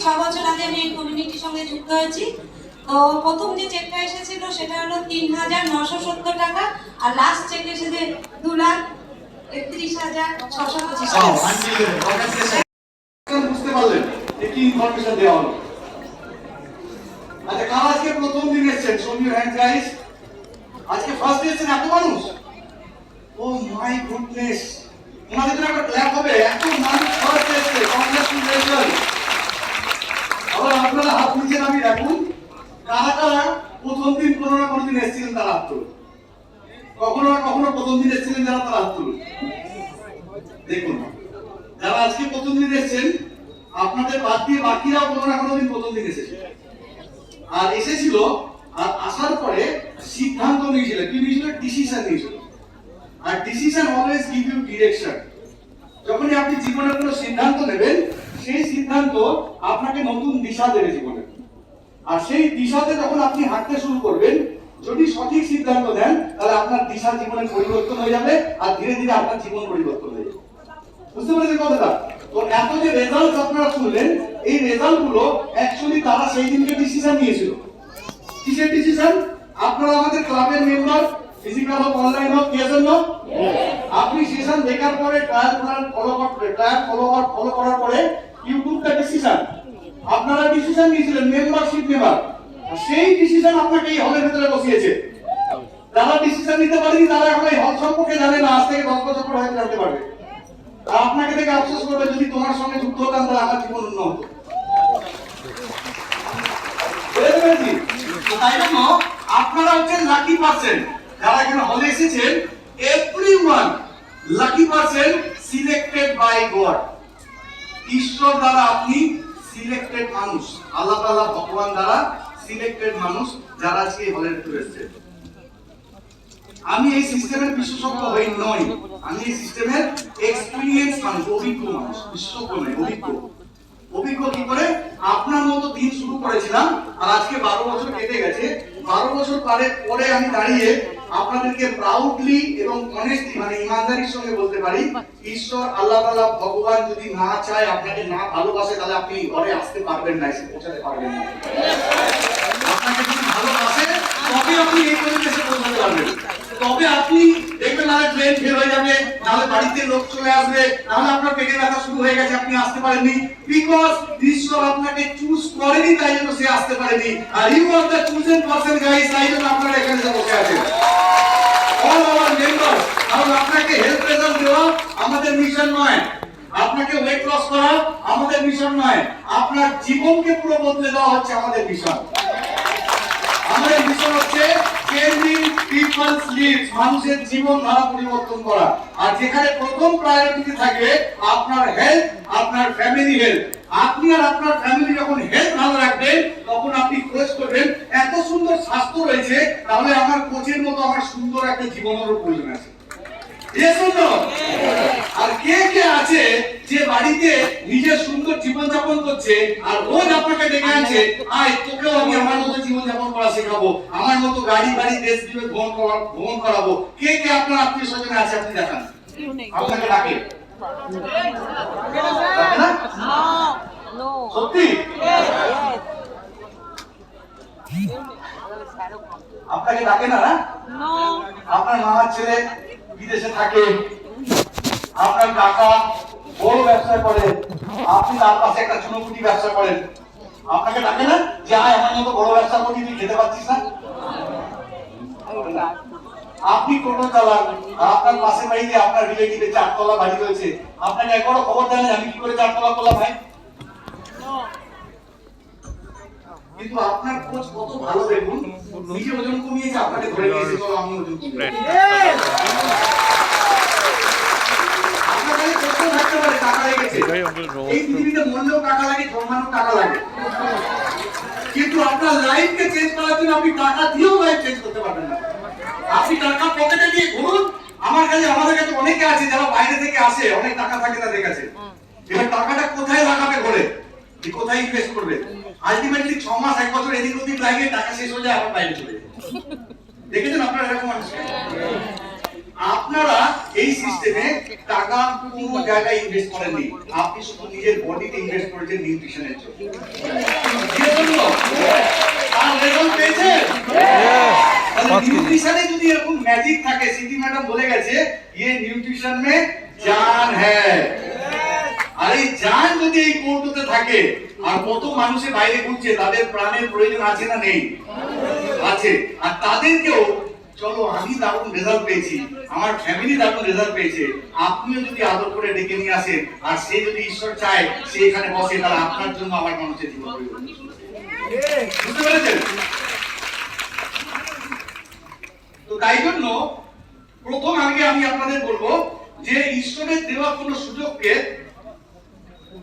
6 বছর আগে আমি এই কমিউনিটির সঙ্গে যুক্ত হয়েছি। তো প্রথম যে চেকটা এসেছিল সেটা হলো ৩,৯৭০ টাকা, আর লাস্ট চেক এসেছে 2,31,625 টাকা। বুঝতে পারলেন কি ইনফরমেশন দেওয়া হলো? আচ্ছা, কাল আজকে প্রথম দিন এসেছেন, শো ইউর হ্যান্ড গাইস। আজকে ফার্স্ট ডে এসেছেন এত মানুষ, ও মাই গুডনেস। ওনাদের জন্য একটা ক্ল্যাপ হবে, এত মানুষ ফার্স্ট ডে এসেছে, কংগ্রাচুলেশন। আবার আপনারা হাত নিচে নামিয়ে রাখুন, কারা কারা প্রথম দিন কোনো না কোনো দিন এসেছিলেন তারা হাত তুলুন। কখনো না কখনো প্রথম দিন এসেছিলেন যারা, তারা হাত তুলুন। দেখুন, যারা আজকে প্রথম দিন এসেছেন আপনাদের বাদ দিয়ে বাকিরাও কোনো না কোনো দিন প্রথম দিন এসেছে, আর এসেছিল, আর আসার পরে সিদ্ধান্ত নিয়েছিল। কি নিয়েছিল? ডিসিশন নিয়েছিল। আর decision always give you direction. যখনই আপনি জীবনে কোনো সিদ্ধান্ত নেবেন, সেই সিদ্ধান্ত আপনাকে নতুন দিশা দেবে জীবনে। আর সেই দিশাতে যখন আপনি হাঁটতে শুরু করবেন, যদি সঠিক সিদ্ধান্ত নেন, তাহলে আপনার দিশা জীবনের পরিবর্তন হয়ে যাবে, আর ধীরে ধীরে আপনার জীবন পরিবর্তন হয়ে যাবে। বুঝতে পেরেছেন কথাটা? তো এত যে রেজাল্ট আপনারা শুনলেন, এই রেজাল্ট গুলো অ্যাকচুয়ালি তারা সেই দিনকে ডিসিশন নিয়েছিল। কিসের ডিসিশন? আপনারা আমাদের ক্লাবের মেম্বার, ফিজিক্যাল হোক অনলাইন হোক, কি জন্য? আপনি সেশন দেখার পরে ট্রায়াল ফলো করার পরে ইউটিউবটা ডিসিশন, আপনারা ডিসিশন নিয়েছিলেন মেম্বারশিপ নেবার, সেই ডিসিশন আপনাকে এই হলের ভিতরে বসিয়েছে। যারা ডিসিশন নিতে পারেনি তারা এখন এই হল সম্পর্কে জানে না, আজ থেকে 10 বছর পরে হয়তো জানতে পারবে। আপনাকে দেখে আফসোস করবে, যদি তোমার সঙ্গে যুক্ত হতাম তাহলে আমার জীবন উন্নত হতো। তাই জন্য আপনারা হচ্ছেন লাকি পার্সেন্ট, যারা এখানে হলে এসেছেন। Everyone lucky person, selected by God. ঈশ্বর দ্বারা আপনি সিলেক্টেড মানুষ, আল্লাহ তাআলা ভগবান দ্বারা সিলেক্টেড মানুষ, যারা আজকে এই হলের ভিতরে এসেছেন। আমি এই সিস্টেমের বিশেষজ্ঞ হই নই, আমি এই সিস্টেমের এক্সপেরিয়েন্স মানুষ, অভিজ্ঞ মানুষ, বিশেষজ্ঞ নই, অভিজ্ঞ। অভিজ্ঞ কি করে? আপনার মতো দিন শুরু করেছিলাম, আর আজকে 12 বছর কেটে গেছে। 12 বছর পরে আমি দাঁড়িয়ে আপনাদেরকে প্রাউডলি এবং অনেস্টলি, মানে ইমানদারির সঙ্গে বলতে পারি, ঈশ্বর আল্লাহ তাআলা ভগবান যদি না চায়, আপনাকে না ভালোবাসে, তাহলে আপনি ঘরে আসতে পারবেন না, এসে পৌঁছাতে পারবেন না। আপনাকে যদি ভালোবাসে তবে আপনি এই পরিবেশে পৌঁছাতে পারবেন, তবে আপনি দেখবেন না ট্রেন ফেল হয়ে যাবে, নাহলে বাড়িতে লোক চলে আসবে, নাহলে আপনার পেটে ব্যথা শুরু হয়ে গেছে, আপনি আসতে পারেননি। বিকজ ঈশ্বর আপনাকে চুজ করেনি, তাই জন্য সে আসতে পারেনি। আর you are the chosen person guys, তাই জন্য আপনারা এখানে বসে আছেন অল আওয়ার মেম্বারস। কারণ আপনাকে হেলথ রেজাল্ট দেওয়া আমাদের মিশন নয়, আপনাকে ওয়েট লস করা আমাদের মিশন নয়, আপনার জীবনকে পুরো বদলে দেওয়া হচ্ছে আমাদের মিশন। আমাদের মিশন হচ্ছে চেঞ্জিং পিপলস লিভস, মানুষের জীবন ধারা পরিবর্তন করা। আর যেখানে প্রথম প্রায়োরিটি থাকবে আপনার হেলথ, আপনার ফ্যামিলি হেলথ। আপনি আর আপনার ফ্যামিলি যখন হেলথ ভালো রাখবেন, তখন আপনি খোঁজ করবেন এত সুন্দর স্বাস্থ্য রয়েছে, তাহলে আমার কোচের মতো আমার সুন্দর একটা জীবনেরও প্রয়োজন আছে। আর কে কে আছে যে বাড়িতে নিজের সুন্দর জীবন যাপন করছে, আর রোজ আপনাকে ডেকে আনছে, আয় তোকেও আমি আমার মতো জীবন যাপন করা শেখাবো, আমার মতো গাড়ি বাড়ি দেশ বিদেশ ভ্রমণ করাবো? কে কে আপনার আত্মীয় স্বজনে আছে? আপনি দেখান, আপনাকে ডাকে। সত্যি আপনাকে ডাকে না? আপনার মামার ছেলে বিদেশে থাকে, আপনার কাকা বড় ব্যবসা করে, আপনি তার পাশে একটা ছোটকুটি ব্যবসা করেন, আপনাকে ডাকে না যে আয় আমার মতো বড় ব্যবসা করবি, তুই খেতে পারছিস না? আপনি টোটো চালান, আপনার পাশে বাড়িতে আপনার রিলেটিভের 4 তলা বাড়ি রয়েছে, আপনাকে একবারও খবর দেন আমি কি করে 4 তলা করলাম ভাই? কিন্তু আপনার কোচ কত ভালো, দেখুন নিজে ওজন কমিয়েছে, আপনাকে ধরে নিয়েছে, চলো আমি ওজন কমিয়ে। আপনাদের প্রশ্ন থাকতে পারে টাকা লেগেছে, এই পৃথিবীতে মরলেও টাকা লাগে, জন্মানো টাকা লাগে, কিন্তু আপনার লাইফকে চেঞ্জ করার জন্য আপনি টাকা দিয়েও লাইফ চেঞ্জ করতে পারবেন না। আপনি টাকা পকেটে নিয়ে ঘুরুন, আমাদের কাছে অনেকে আছে যারা বাইরে থেকে আসে, অনেক টাকা থাকে তাদের কাছে, এবার টাকাটা কোথায় লাগাবে ঘরে, কোথায় ইনভেস্ট করবে? আলটিমেটলি 6 মাস 1 বছর এদিক ওদিক লাগে, টাকা শেষ হয়ে যায়, আবার বাইরে চলে যায়। দেখেছেন আপনারা এরকম মানুষ? আপনারা এই সিস্টেমে টাকা কোনো জায়গায় ইনভেস্ট করেননি, আপনি শুধু নিজের বডিতে ইনভেস্ট করেছেন নিউট্রিশনের জন্য। আর রেজাল্ট পেয়েছেন? নিউট্রিশনে যদি এরকম ম্যাজিক থাকে, সিটি ম্যাডাম বলে গেছে ये न्यूट्रिशन में जान है। আর এই জান যদি এই কৌটোতে থাকে, আর কত মানুষের বাইরে ঘুরছে, তাদের প্রাণের প্রয়োজন আছে না নেই? আছে। আর তাদেরকেও চলো আমি দারুণ রেজাল্ট পেয়েছি, আমার ফ্যামিলি দারুণ রেজাল্ট পেয়েছে, আপনিও যদি আদর করে ডেকে নিয়ে আসেন, আর সে যদি ঈশ্বর চায় সে এখানে বসে, তাহলে আপনার জন্য আমার মানুষের জীবন পরিবর্তন। বুঝতে পেরেছেন? তো তাই জন্য প্রথম আগে আমি আপনাদের বলবো যে ঈশ্বরের দেওয়া কোনো সুযোগকে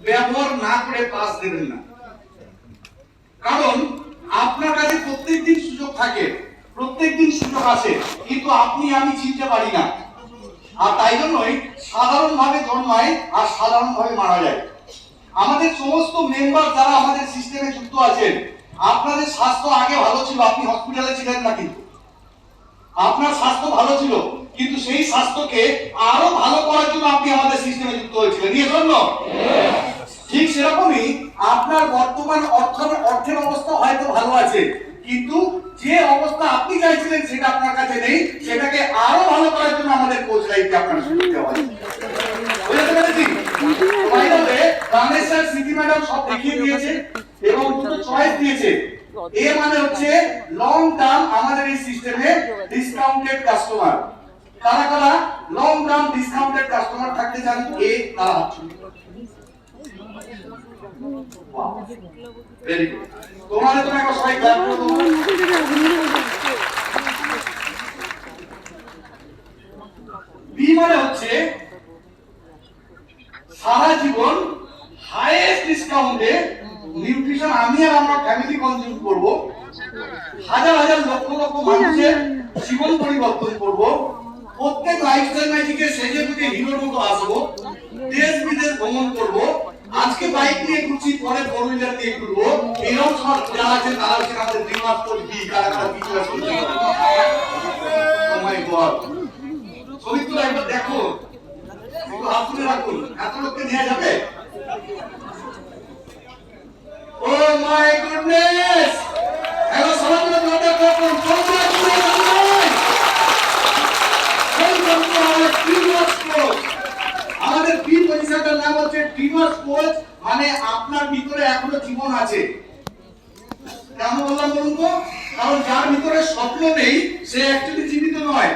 ব্যবহার না করে পাস দেবেন না। কারণ আপনার কাছে প্রত্যেকদিন সুযোগ থাকে, প্রত্যেকদিন সুযোগ আসে, কিন্তু আপনি আমি চিনতে পারি না। আর তাই জন্যই সাধারণভাবে জন্মায় আর সাধারণভাবে মারা যায়। আমাদের সমস্ত মেম্বার যারা আমাদের সিস্টেমে যুক্ত আছেন, আপনাদের স্বাস্থ্য আগে ভালো ছিল, আপনি হসপিটালে ছিলেন না, কিন্তু আপনার স্বাস্থ্য ভালো ছিল, কিন্তু সেই স্বাস্থ্যকে আরো ভালো করার জন্য আপনি আমাদের সিস্টেমে যুক্ত হয়েছিলেন। এই জন্য ঠিক সেরকমই আপনার বর্তমান অর্থের অবস্থা হয়তো ভালো আছে, কিন্তু যে অবস্থা আপনি চাইছিলেন সেটা আপনার কাছে নেই, সেটাকে আরো ভালো করার জন্য আমাদের কোচ লাইফকে আপনার শুরু করতে হবে। বুঝতে পেরেছি? বাইরে রামেশ্বর সিটি ম্যাডাম সব দেখিয়ে দিয়েছে এবং দুটো চয়েস দিয়েছে। এ মানে হচ্ছে লং টার্ম আমাদের এই সিস্টেমে ডিসকাউন্টেড কাস্টমার। কারা কারা লং টার্ম ডিসকাউন্টেড কাস্টমার থাকতে চান? এ তারা হচ্ছে। Very good. তোমাদের জন্য একটা সবাই ক্ল্যাপ করে দাও। বি মানে হচ্ছে সারা জীবন হাইয়েস্ট ডিসকাউন্টে নিউট্রিশন আমি আর আমার ফ্যামিলি কনজিউম করব, হাজার হাজার লক্ষ লক্ষ মানুষের জীবন পরিবর্তন করব, প্রত্যেক লাইফস্টাইল ম্যাজিকে সেজে গুজে হিরোর মতো আসবো, দেশ বিদেশ ভ্রমণ করব, আজকে বাইক নিয়ে ঘুরছি, পরে ফোর হুইলার নিয়ে ঘুরবো। এরকম সব যারা আছেন তারা হচ্ছেন আমাদের ড্রিমার্স কোচ বি। কারা কারা বি চয়েস করছে? ও মাই গড, ছবিগুলো একবার দেখো, একটু হাত তুলে রাখুন, এত লোককে নেওয়া যাবে? ও মাই গুডনেস! হ্যালো, সবাই মিলে জোরদার করুন। আমাদের বি পজিশনটার নাম হচ্ছে ড্রিমার্স কোচ, মানে আপনার ভিতরে এখনো জীবন আছে। কেন বললাম বলুন তো? কারণ যার ভিতরে স্বপ্ন নেই সে অ্যাকচুয়ালি জীবিত নয়।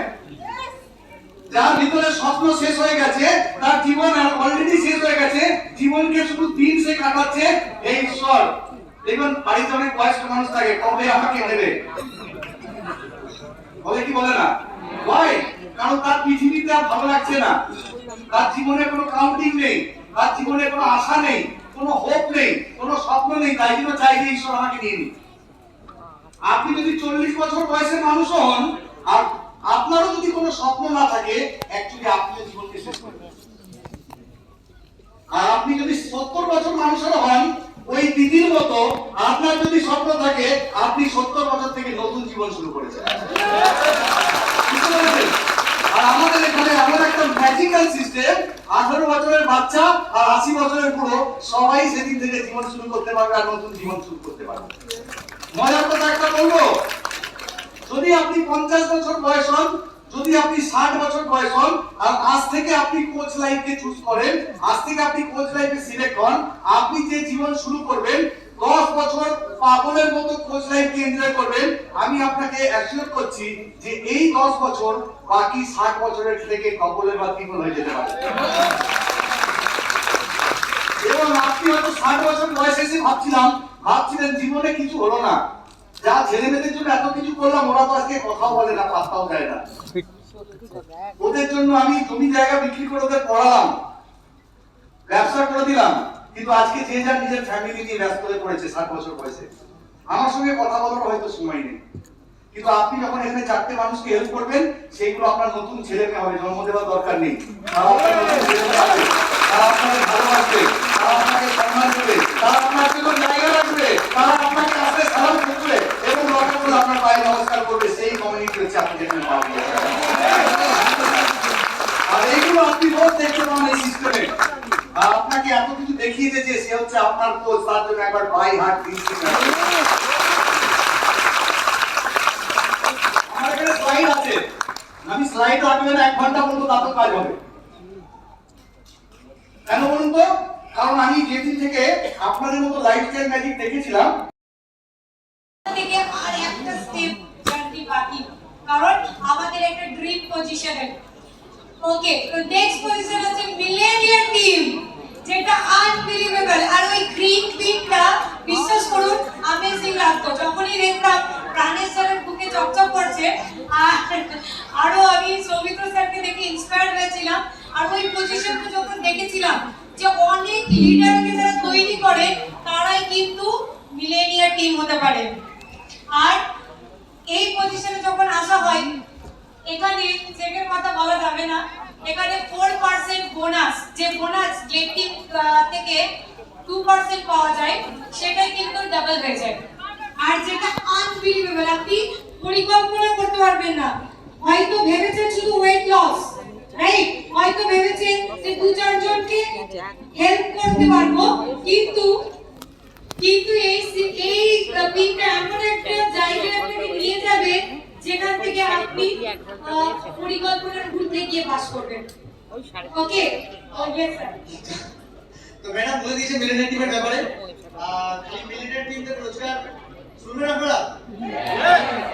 যার ভিতরে স্বপ্ন শেষ হয়ে গেছে, তার জীবন অলরেডি শেষ হয়ে গেছে, জীবনকে শুধু দিন সে কাটাচ্ছে এই ঈশ্বর। দেখুন বাড়িতে অনেক বয়স্ক মানুষ থাকে, কবে আমাকে নেবে বলে, কি বলে না? ভাই, কারণ তার পৃথিবীতে আর ভালো লাগছে না, তার জীবনে কোনো কাউন্টিং নেই, তার জীবনে কোনো আশা নেই, কোনো হোপ নেই, কোনো স্বপ্ন নেই, তাই জন্য চাই যে ঈশ্বর আমাকে নিয়ে নিন। আপনি যদি 40 বছর বয়সের মানুষ হন আর আপনারও যদি কোনো স্বপ্ন না থাকে, অ্যাকচুয়ালি আপনি জীবনকে শেষ করবেন। আর আপনি যদি 70 বছর মানুষের হন, ওই দিদির মতো আপনার যদি স্বপ্ন থাকে, আপনি 70 বছর থেকে নতুন জীবন শুরু করেছেন। আর আমাদের এখানে এমন একটা ম্যাজিক্যাল সিস্টেম, 18 বছরের বাচ্চা আর 80 বছরের বুড়ো সবাই সেদিন থেকে জীবন শুরু করতে পারবে আর নতুন জীবন শুরু করতে পারবে। মজার কথা একটা বলবো, যদি আপনি 50 বছর বয়স হন, যদি আপনি 60 বছর বয়স হন, আর আজ থেকে আপনি কোচ লাইফকে চুজ করেন, আজ থেকে আপনি কোচ লাইফে সিলেক্ট হন, আপনি যে জীবন শুরু করবেন 10 বছর পাগলের মতো কোচ লাইফকে এনজয় করবেন। আমি আপনাকে অ্যাসিওর করছি যে এই 10 বছর বাকি 60 বছরের থেকে কবলের বা ত্রিকোণ হয়ে যেতে পারে। এবং আপনি হয়তো 60 বছর বয়সে এসে ভাবছিলেন জীবনে কিছু হলো না, যা ছেলে মেয়েদের জন্য এত কিছু করলাম, ওরা তো আজকে কথাও বলে না, পাত্তাও দেয় না। ওদের জন্য আমি জমি জায়গা বিক্রি করে ওদের পড়ালাম, ব্যবসা করে দিলাম, কিন্তু আজকে যে যার নিজের ফ্যামিলি নিয়ে ব্যস্ত হয়ে পড়েছে 60 বছর বয়সে। আমার সঙ্গে কথা বলার হয়তো সময় নেই, কিন্তু আপনি যখন এখানে 4টে মানুষকে হেল্প করবেন, সেইগুলো আপনার নতুন ছেলে মেয়ে হবে, জন্ম দেওয়ার দরকার নেই। তারা আপনার নতুন ছেলে মেয়ে হবে, তারা আপনাকে ভালোবাসবে, তারা আপনাকে সম্মান দেবে, তারা আপনার জন্য জায়গা রাখবে, তারা আপনার কাছে সালাম করবে এবং রকম আপনার পায়ে নমস্কার করবে। সেই কমিউনিটি হচ্ছে আপনি যেখানে পাবেন। সে হচ্ছে আপনার কোচ, তার জন্য একবার বাই হার্ট দিচ্ছি। আমার এখানে স্লাইড আছে, আমি স্লাইড রাখবেন 1 ঘন্টা পর্যন্ত, তারপর কাজ হবে। কেন বলুন তো? কারণ আমি যেদিন থেকে আপনাদের মতো লাইফস্টাইল ম্যাজিক দেখেছিলাম থেকে আর একটা স্টেপ জার্নি বাকি, কারণ আমাদের একটা ড্রিম পজিশনে। ওকে, তো নেক্সট পজিশন হচ্ছে মিলেনিয়ার টিম, যেটা আনবিলিভেবল। আর ওই গ্রিন টিমটা বিশ্বাস করুন অ্যামেজিং লাগতো, যখনই দেখতাম প্রাণেশ স্যারের বুকে চকচক করছে। আর আরো আমি সৌমিত্র স্যারকে দেখে ইন্সপায়ার হয়েছিলাম। আর ওই পজিশনটা যখন দেখেছিলাম যে অনেক লিডারকে যারা তৈরি করে তারাই কিন্তু মিলেনিয়ার টিম হতে পারে। আর এই পজিশনে যখন আসা হয়, এখানে চেকের কথা বলা যাবে না, এখানে 4% বোনাস, যে বোনাস যে টিম থেকে 2% পাওয়া যায় সেটাই কিন্তু ডাবল হয়ে যায়। আর যেটা আনবিলিভেবল, আপনি পরিকল্পনা করতে পারবেন না। হয়তো ভেবেছেন শুধু ওয়েট লস, রাইট? হয়তো ভেবেছেন যে 2-4 জনকে হেল্প করতে পারবো, কিন্তু এই পিনটা এমন একটা জায়গায় আপনাকে নিয়ে যাবে যেখান থেকে আপনি পরিকল্পনার ঊর্ধ্বে গিয়ে বাস করবেন। ওকে, ইয়েস স্যার। তো ম্যাডাম বলে দিয়েছে মিলিটারি টিমের ব্যাপারে। এই মিলিটারি টিম থেকে রোজগার শুনবেন আপনারা?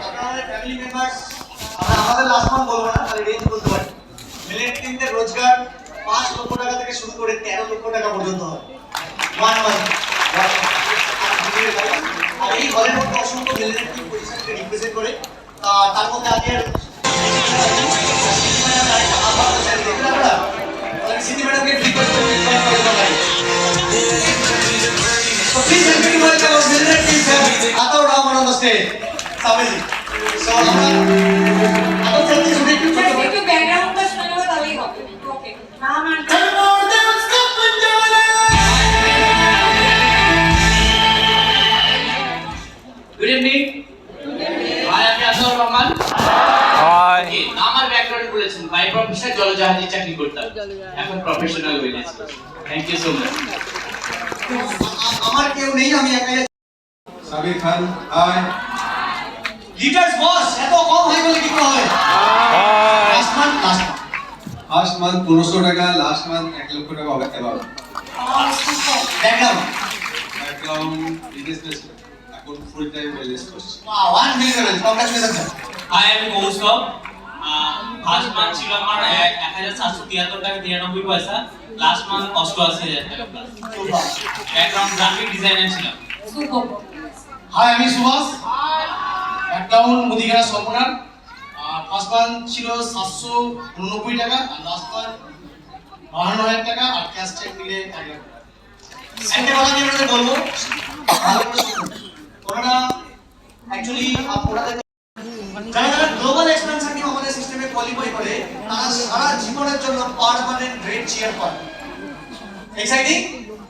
আপনারা আমাদের ফ্যামিলি মেম্বার্স, আমরা আমাদের লাস্ট মান্থ বলবো না, তাহলে রেঞ্জ বলতে পারি। মিলিটারি টিম থেকে রোজগার 5 লক্ষ টাকা থেকে শুরু করে 13 লক্ষ টাকা পর্যন্ত হয় 1 মান্থ। আর এই হলের মধ্যে অসংখ্য মিলিটারি টিম পজিশনকে রিপ্রেজেন্ট করে। তার মধ্যে আজকের সিটি ম্যাডামকে রিকোয়েস্ট করে ইনভাইট করে দেওয়া হয়। So please help me to welcome our military team sir, Ataur Rahman on the stage. Sameji. So আমরা আবার চলতে শুরু একটু ছোট করে একটু ব্যাকগ্রাউন্ডটা শুনে নেবো তাহলেই হবে। ওকে, নাম আর Good evening. Hi, আমি আতাউর রহমান। Okay, আমার ব্যাকগ্রাউন্ড বলেছেন, বাই প্রফেশন জলজাহাজে চাকরি করতাম, এখন প্রফেশনাল হয়ে গেছি। Thank you so much. আমার কেউ নেই, আমি একাই আছি। Sabir Khan, hi. Leaders boss এত কম হয় বলে কি করে হয়? লাস্ট মান্থ ফার্স্ট মান্থ 1500 টাকা, লাস্ট মান্থ 1 লক্ষ টাকা হবে এবার। ব্যাকগ্রাউন্ড ব্যাকগ্রাউন্ড বিজনেস প্রেসিডেন্ট, এখন full time wellness coach. Wow, 1 million, congratulation sir. Hi, আমি কৌস্তব। ফার্স্ট মান্থ ছিল আমার 1773 টাকা 93 পয়সা, লাস্ট মান্থ 88,000 টাকা। ব্যাকগ্রাউন্ড গ্রাফিক ডিজাইনার ছিলাম। সুপার। হাই, আমি সুভাষ। ব্যাকগ্রাউন্ড মুদিখানা সম্পূর্ণ। ফার্স্ট মান্থ ছিল 789 টাকা, আর লাস্ট মান্থ 52,000 টাকা, আর ক্যাশ চেক মিলে 1 লাখ টাকা। একটা কথা আমি আপনাদের বলবো, ভালো করে শুনুন। ওনারা অ্যাকচুয়ালি আপনাদের যারা যারা গ্লোবাল এক্সপেনশন টিম আমাদের সিস্টেমে কোয়ালিফাই করে, তারা সারা জীবনের জন্য পার্মানেন্ট রেড চেয়ার পায়। এক্সাইটিং?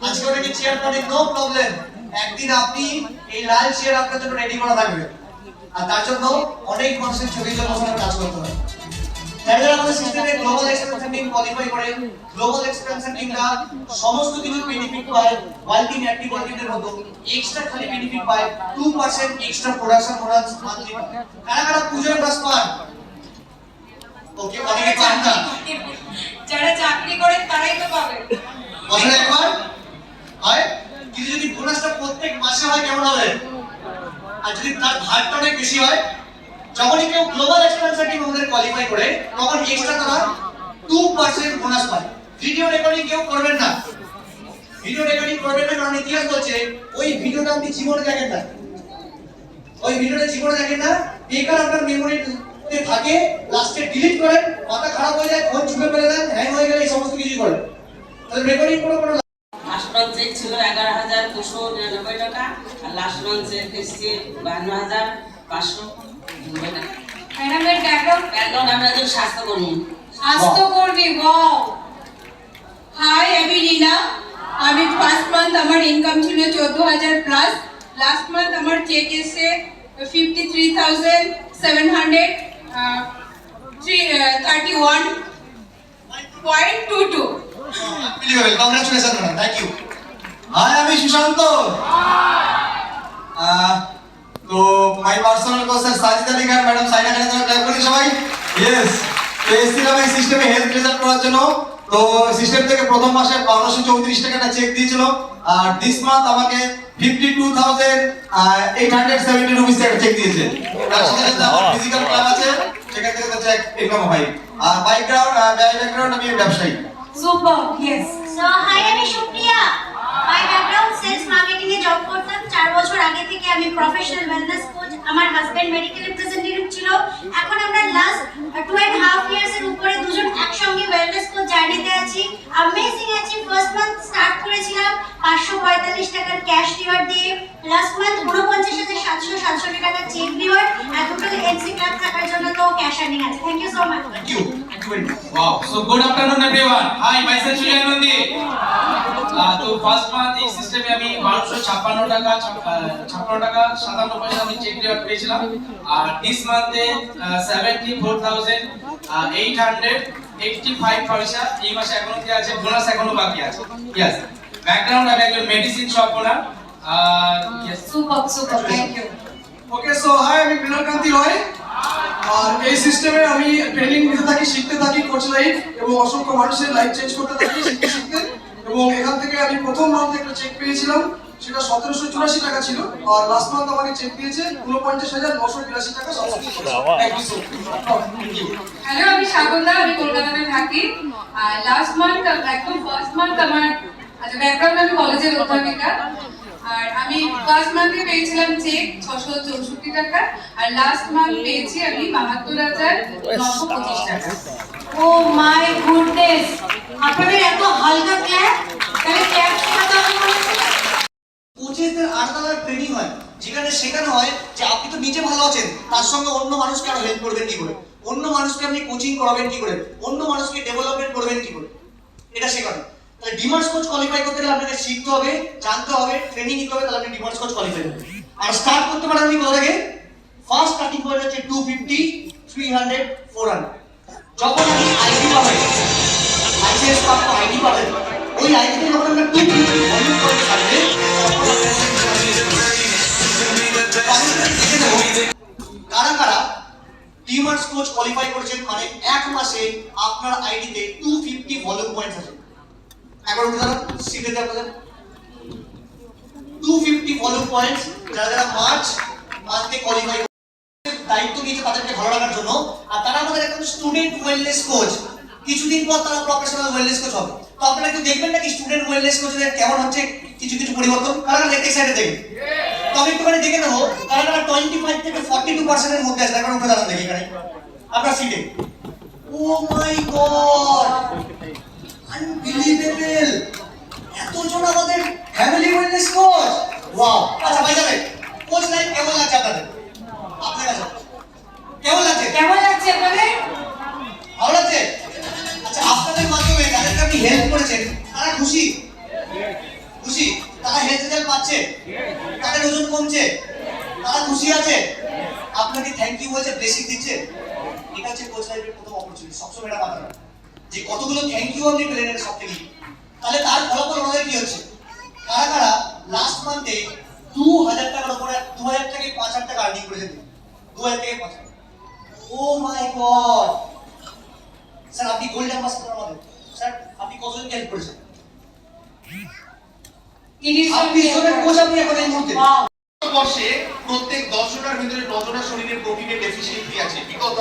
আজকে ওটাকে চেয়ার পাবে, নো প্রবলেম। একদিন আপনি এই লাল চেয়ার আপনার জন্য রেডি করা থাকবে, আর তার জন্য অনেক মানুষের ছবির জন্য আপনার কাজ করতে হবে। যারা যারা আমাদের সিস্টেমে গ্লোবাল এক্সপেনশন টিম কোয়ালিফাই করে, গ্লোবাল এক্সপেনশন টিমরা সমস্ত কিছু বেনিফিট পায়, ওয়ার্কিং অ্যাক্টিভিটিদের মতো এক্সট্রা খালি বেনিফিট পায়, 2% এক্সট্রা প্রোডাকশন বোনাস মান্থলি পায়। কারা কারা পূজোর বোনাস পান? ওকে, অনেকে পান না। যারা চাকরি করেন তারাই তো পাবে। বছরে একবার হয়, কিন্তু যদি বোনাসটা প্রত্যেক মাসে হয় কেমন হবে? আর যদি তার ভাগটা অনেক বেশি হয়, যখনই কেউ গ্লোবাল এক্সপেনশন টিম আমাদের কোয়ালিফাই করে, তখন এক্সট্রা তারা 2% বোনাস পায়। ভিডিও রেকর্ডিং কেউ করবেন না, ভিডিও রেকর্ডিং করবেন না, কারণ ইতিহাস বলছে ওই ভিডিওটা আপনি জীবনে দেখেন না, ওই ভিডিওটা জীবনে দেখেন না, বেকার আপনার মেমোরিতে থাকে, লাস্টে ডিলিট করেন, মাথা খারাপ হয়ে যায়, ফোন ছুঁড়ে ফেলে দেন, হ্যাং হয়ে গেলে এই সমস্ত কিছুই করেন। তাহলে রেকর্ডিং করে কোনো লাস্ট মান্থ চেক ছিল 11,299 টাকা, আর লাস্ট মান্থ চেক এসছে 52,500 টাকা। ম্যাডামের ব্যাকগ্রাউন্ড ব্যাকগ্রাউন্ড আমরা একজন স্বাস্থ্যকর্মী। স্বাস্থ্যকর্মী, ওয়াও। হাই, আমি রিনা। আমি ফার্স্ট মান্থ আমার ইনকাম ছিল 14,000 প্লাস, লাস্ট মান্থ আমার চেক এসে 53,731.22। Unbelievable. Congratulations, madam. Thank you. Hi, আমি সুশান্ত। তো মাই পার্সোনাল কোচের সাজিদ আলী খান ম্যাডাম সাইনা খানের জন্য ক্ল্যাপ করি সবাই। ইয়েস, তো এসেছিলাম এই সিস্টেমে হেলথ রেজাল্ট করার জন্য। তো সিস্টেম থেকে প্রথম মাসে 1234 টাকাটা চেক দিয়েছিল, আর দিস মান্থ আমাকে 52,870 রুপিস একটা চেক দিয়েছে। তার সাথে সাথে আমার ফিজিক্যাল ক্লাব আছে, সেখান থেকে তো চেক ইনকাম হয়। আর ব্যাকগ্রাউন্ড আমি ব্যবসায়ী। Super, yes. সো হাই, আমি Supriya. My background sales marketing এ জব করতাম। 4 বছর আগে থেকে আমি প্রফেশনাল ওয়েলনেস কোচ। আমার হাজবেন্ড মেডিকেল রিপ্রেজেন্টেটিভ ছিল। এখন আমরা লাস্ট 2.5 ইয়ার্স এর উপরে দুজন একসঙ্গে ওয়েলনেস কোচ জার্নিতে আছি। অ্যামেজিং আছি। ফার্স্ট মান্থ স্টার্ট করেছিলাম 545 টাকার ক্যাশ রিওয়ার্ড দিয়ে। লাস্ট মান্থ 49,767 টাকার চেক রিওয়ার্ড। আর টোটাল এনসি ক্লাব থাকার জন্য তো ক্যাশ আর্নিং আছে। Thank you so much. Thank you very much. Wow. So good afternoon everyone. Hi, myself Shriyan Nandi. তো ফার্স্ট মান্থ এই সিস্টেমে আমি 1256 টাকা 57 পয়সা আমি চেক রিওয়ার্ড পেয়েছিলাম। আর দিস মান্থে 74,885 পয়সা এই মাসে এখনো কি আছে, বোনাস এখনো বাকি আছে। ইয়েস, ব্যাকগ্রাউন্ড আমি একজন medicine shop owner. Yes, super, thank you. Okay, so hi, আমি বিনয় কান্তি রয়। আর এই সিস্টেমে আমি ট্রেনিং নিতে থাকি, শিখতে থাকি কোচ লাইফ, এবং অসংখ্য মানুষের লাইফ চেঞ্জ করতে থাকি শিখতে শিখতে। এবং এখান থেকে আমি প্রথম মান্থে একটা চেক পেয়েছিলাম, সেটা 1784 টাকা ছিল। আর লাস্ট মান্থ আমাকে চেক দিয়েছে 49,982 টাকা subscription. Thank you so much. Hello, আমি স্বাগতা, আমি কলকাতাতে থাকি। আর লাস্ট মান্থ একদম ফার্স্ট মান্থ আমার ব্যাকগ্রাউন্ড আমি কলেজের অধ্যাপিকা। আর আমি ফার্স্ট মান্থে পেয়েছিলাম চেক 664 টাকা, আর লাস্ট মান্থ পেয়েছি আমি 72,925 টাকা। ও মাই গুডনেস, আপনাদের এত হালকা ক্ল্যাপ, তাহলে ক্ল্যাপ শেখাতে হবে বলেছে। কোচেসদের আলাদা ট্রেনিং হয়, যেখানে শেখানো হয় যে আপনি তো নিজে ভালো আছেন, তার সঙ্গে অন্য মানুষকে আরো হেল্প করবেন কি করে, অন্য মানুষকে আপনি কোচিং করাবেন কি করে, অন্য মানুষকে ডেভেলপমেন্ট করবেন কি করে, এটা শেখানো। তাহলে ডিমান্ডস কোচ কোয়ালিফাই করতে গেলে আপনাকে শিখতে হবে, জানতে হবে, ট্রেনিং নিতে হবে, তাহলে আপনি ডিমান্ডস কোচ কোয়ালিফাই করবেন। আর স্টার্ট করতে পারেন আপনি কোথা থেকে? ফার্স্ট স্টার্টিং পয়েন্ট হচ্ছে 250, 300, 400। যখন আপনি আইডি পাবেন, লাইসেন্স পাবেন, আইডি পাবেন, ওই আইডিতে যখন আমরা 250 ভলিউম করে থাকবে, কারা কারা ডিমান্ডস কোচ কোয়ালিফাই করেছেন, মানে এক মাসে আপনার আইডিতে 250 ভলিউম পয়েন্টস আছে। একবার উঠে দাঁড়ান, শিখে দেন আপনাদের 250 ভলিউম পয়েন্টস। যারা যারা মার্চ মান্থে কোয়ালিফাই দায়িত্ব নিয়েছে তাদেরকে ভালো রাখার জন্য, আর তারা আমাদের একদম স্টুডেন্ট ওয়েলনেস কোচ। কিছুদিন পর তারা প্রফেশনাল ওয়েলনেস কোচ হবে। তো আপনারা কি দেখবেন নাকি স্টুডেন্ট ওয়েলনেস কোচদের কেমন হচ্ছে কিছু কিছু পরিবর্তন? কারা কারা দেখতে এক্সাইটেড দেখবেন? তো আমি একটুখানি দেখে নেবো কারা কারা 25 থেকে 42% এর মধ্যে আছে। এখন উঠে দাঁড়ান দেখি এখানে আপনার সিটে। ও মাই গড, আনবিলিভেবল! এতজন আমাদের ফ্যামিলি ওয়েলনেস কোচ। ওয়াও! আচ্ছা ভাই যাবে, কোচ লাইফ কেমন লাগছে আপনাদের? আপনার কাছে কেমন লাগছে? কেমন লাগছে আপনাদের? ভালো লাগছে? আচ্ছা, আপনাদের মাধ্যমে যাদেরকে আপনি হেল্প করেছেন তারা খুশি? খুশি? তারা হেলথ রেজাল্ট পাচ্ছে, তাদের ওজন কমছে, তারা খুশি আছে, আপনাকে থ্যাংক ইউ বলছে, ব্লেসিং দিচ্ছে। এটা হচ্ছে কোচ লাইফের প্রথম অপরচুনিটি। সবসময় এটা মাথায় রাখবেন যে কতগুলো থ্যাংক ইউ আপনি পেলেন, এর সবথেকে। তাহলে তার ফলাফল আমাদের কি হচ্ছে? কারা কারা লাস্ট মান্থে 2,000 টাকার উপরে, 2,000 থেকে 5,000 টাকা আর্নিং করেছেন? 2,000 থেকে 5,000। ও মাই গড! স্যার আপনি গোল্ড অ্যাম্বাসেডর আমাদের। স্যার আপনি কতজনকে হেল্প করেছেন? আপনি জনের কোচ আপনি এখন এই মুহূর্তে। বর্ষে প্রত্যেক 10 জনের ভিতরে 9 জনের শরীরে প্রোটিনের ডেফিসিয়েন্সি আছে। বিগত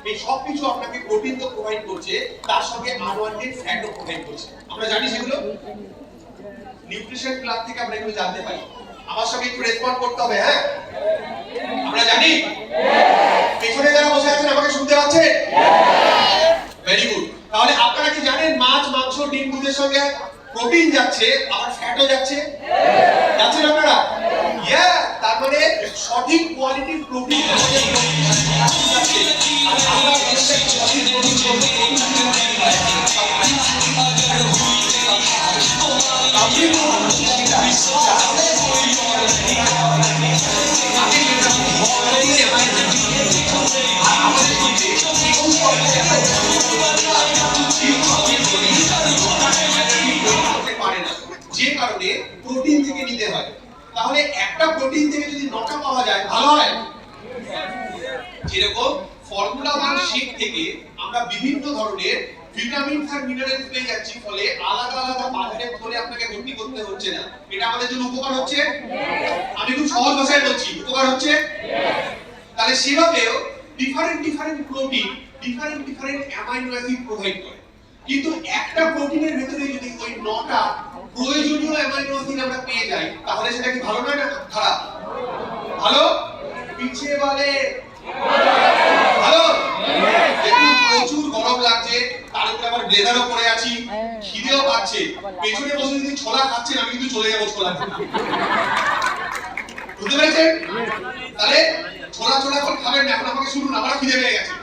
এই সবকিছু আপনাকে প্রোটিন তো প্রোভাইড করছে, তার সঙ্গে আনওয়ান্টেড ফ্যাটও প্রোভাইড করছে। আমরা জানি সেগুলো নিউট্রিশন ক্লাব থেকে আমরা এগুলো জানতে পারি। আমার সঙ্গে একটু রেসপন্ড করতে হবে। হ্যাঁ, আমরা জানি। পেছনে যারা বসে আছেন আমাকে শুনতে পাচ্ছেন? Very good. তাহলে আপনারা কি জানেন মাছ, মাংস, ডিম, দুধের সঙ্গে প্রোটিন যাচ্ছে আবার ফ্যাটও যাচ্ছে, যাচ্ছে না আপনারা? ইয়া, তার মানে সঠিক কোয়ালিটির প্রোটিন আমাদের যাচ্ছে। আর আমরা সঠিক প্রোটিন যে কারণে প্রোটিন থেকে নিতে হয়। তাহলে একটা প্রোটিন থেকে যদি 9টা পাওয়া যায় ভালো হয়। যেরকম ফর্মুলা 1 শীট থেকে আমরা বিভিন্ন ধরনের ভিটামিনস আর মিনারেলস পেয়ে যাচ্ছি, ফলে আলাদা আলাদা বাজারে ধরে আপনাকে ভর্তি করতে হচ্ছে না। এটা আমাদের জন্য উপকার হচ্ছে। আমি খুব সহজ ভাষায় বলছি, উপকার হচ্ছে। তাহলে সেভাবেও different protein different amino acid provide করে, কিন্তু একটা প্রোটিনের ভেতরে যদি ওই 9টা প্রয়োজনীয় অ্যামাইনো অ্যাসিড আমরা পেয়ে যাই, তাহলে সেটা কি ভালো নয় না খারাপ? ভালো। পিছিয়ে বলে ভালো। দেখুন প্রচুর গরম লাগছে, তার উপরে আবার ব্লেজারও পরে আছি, খিদেও পাচ্ছে, পেছনে বসে যদি ছোলা খাচ্ছেন আমি কিন্তু চলে যাবো ছোলা খেতে। বুঝতে পেরেছেন? তাহলে ছোলা এখন খাবেন না, এখন আমাকে শুনুন, আমারও খিদে পেয়ে গেছে।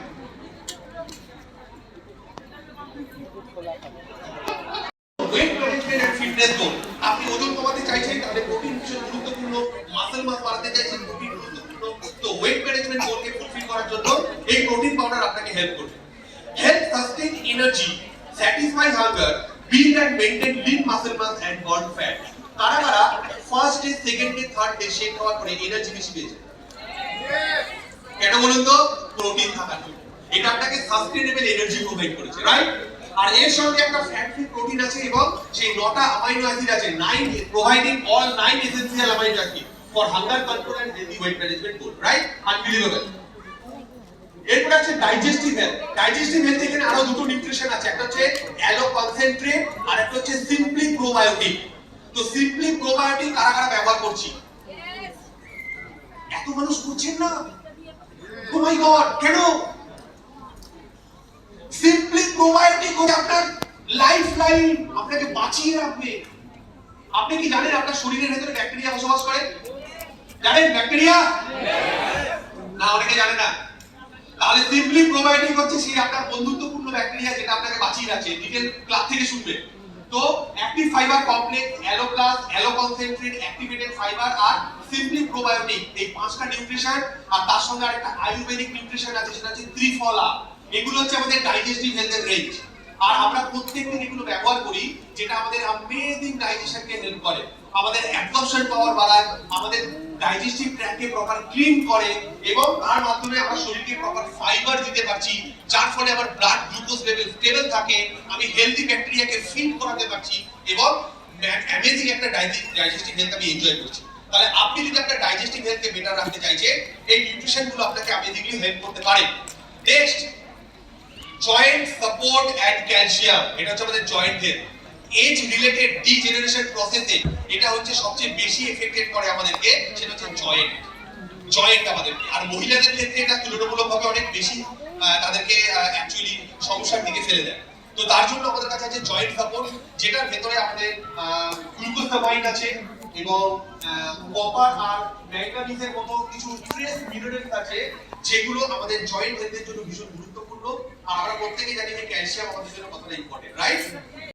ওয়েট ম্যানেজমেন্ট এন্ড ফিটনেস গোল। আপনি ওজন কমাতে চাইছেন তাহলে প্রোটিন ভীষণ গুরুত্বপূর্ণ, মাসল মাস বাড়াতে চাইছেন প্রোটিন গুরুত্বপূর্ণ। তো ওয়েট ম্যানেজমেন্ট গোলকে ফুলফিল করার জন্য এই প্রোটিন পাউডার আপনাকে হেল্প করবে। Help sustain energy, satisfy hunger, build and maintain lean muscle mass and burn fat. কারা first day, second day, third day shake খাওয়ার পরে এনার্জি বেশি পেয়েছে? কেন বলুন তো? প্রোটিন থাকার জন্য। এটা আপনাকে সাস্টেইনেবল এনার্জি প্রোভাইড করেছে, রাইট? আর এর সঙ্গে একটা ফ্যাট ফ্রি প্রোটিন আছে এবং সেই 9টা অ্যামাইনো অ্যাসিড আছে, 9 providing all 9 essential amino acid for hunger control and healthy weight management goal, right? Unbelievable. এরপর আছে ডাইজেস্টিভ হেলথ। ডাইজেস্টিভ হেলথ এখানে আরো দুটো নিউট্রিশন আছে, একটা হচ্ছে অ্যালো কনসেন্ট্রেট আর একটা হচ্ছে সিম্পলি প্রোবায়োটিক। তো সিম্পলি প্রোবায়োটিক কারা ব্যবহার করছি? এত মানুষ করছেন না? ও মাই গড, কেন? সিম্পলি প্রোবায়োটিক হচ্ছে আপনার লাইফ লাইন, আপনাকে বাঁচিয়ে রাখবে। আপনি কি জানেন আপনার শরীরের ভেতরে ব্যাকটেরিয়া বসবাস করে? জানেন ব্যাকটেরিয়া? না, অনেকে জানে না। তাহলে সিম্পলি প্রোবায়োটিক হচ্ছে সেই আপনার বন্ধুত্বপূর্ণ ব্যাকটেরিয়া যেটা আপনাকে বাঁচিয়ে রাখছে। ডিটেইল ক্লাস থেকে শুনবে। তো active fibre complex, aloe plus, aloe concentrate, activated fibre আর সিম্পলি প্রোবায়োটিক, এই 5টা নিউট্রিশন। আর তার সঙ্গে আরেকটা আয়ুর্বেদিক নিউট্রিশন আছে, সেটা হচ্ছে ত্রিফলা। এগুলো হচ্ছে আমাদের ডাইজেস্টিভ হেলথের রেঞ্জ। আর আমরা প্রত্যেকদিন এগুলো ব্যবহার করি, যেটা আমাদের অ্যামেজিং ডাইজেশনকে হেল্প করে, আমাদের অ্যাবজর্পশন পাওয়ার বাড়ায়, আমাদের ডাইজেস্টিভ ট্র্যাককে প্রপার ক্লিন করে এবং তার মাধ্যমে আমরা শরীরকে প্রপার ফাইবার দিতে পারছি, যার ফলে আমার ব্লাড গ্লুকোজ লেভেল স্টেবল থাকে, আমি হেলদি ব্যাকটেরিয়াকে ফিড করাতে পারছি এবং অ্যামেজিং একটা ডাইজেস্টিভ হেলথ আমি এনজয় করছি। তাহলে আপনি যদি আপনার ডাইজেস্টিভ হেলথকে বেটার রাখতে চাইছেন, এই নিউট্রিশনগুলো আপনাকে অ্যামেজিংলি হেল্প করতে পারে। Next, joint support and calcium. এটা হচ্ছে আমাদের joint health. Age related degeneration প্রসেসে এটা হচ্ছে সবচেয়ে বেশি এফেক্টেড করে আমাদেরকে, সেটা হচ্ছে জয়েন্ট আমাদেরকে। আর মহিলাদের ক্ষেত্রে এটা তুলনামূলকভাবে অনেক বেশি তাদেরকে অ্যাকচুয়ালি সমস্যার দিকে ফেলে দেয়। তো তার জন্য আমাদের কাছে আছে জয়েন্ট সাপোর্ট, যেটার ভেতরে আমাদের গ্লুকোসামাইন আছে এবং কপার আর ম্যাঙ্গানিজের মতো কিছু ট্রেস মিনারেলস আছে, যেগুলো আমাদের জয়েন্ট হেলথের জন্য ভীষণ গুরুত্বপূর্ণ। আর আমরা প্রত্যেকেই জানি যে ক্যালসিয়াম আমাদের জন্য কতটা ইম্পর্টেন্ট, রাইট?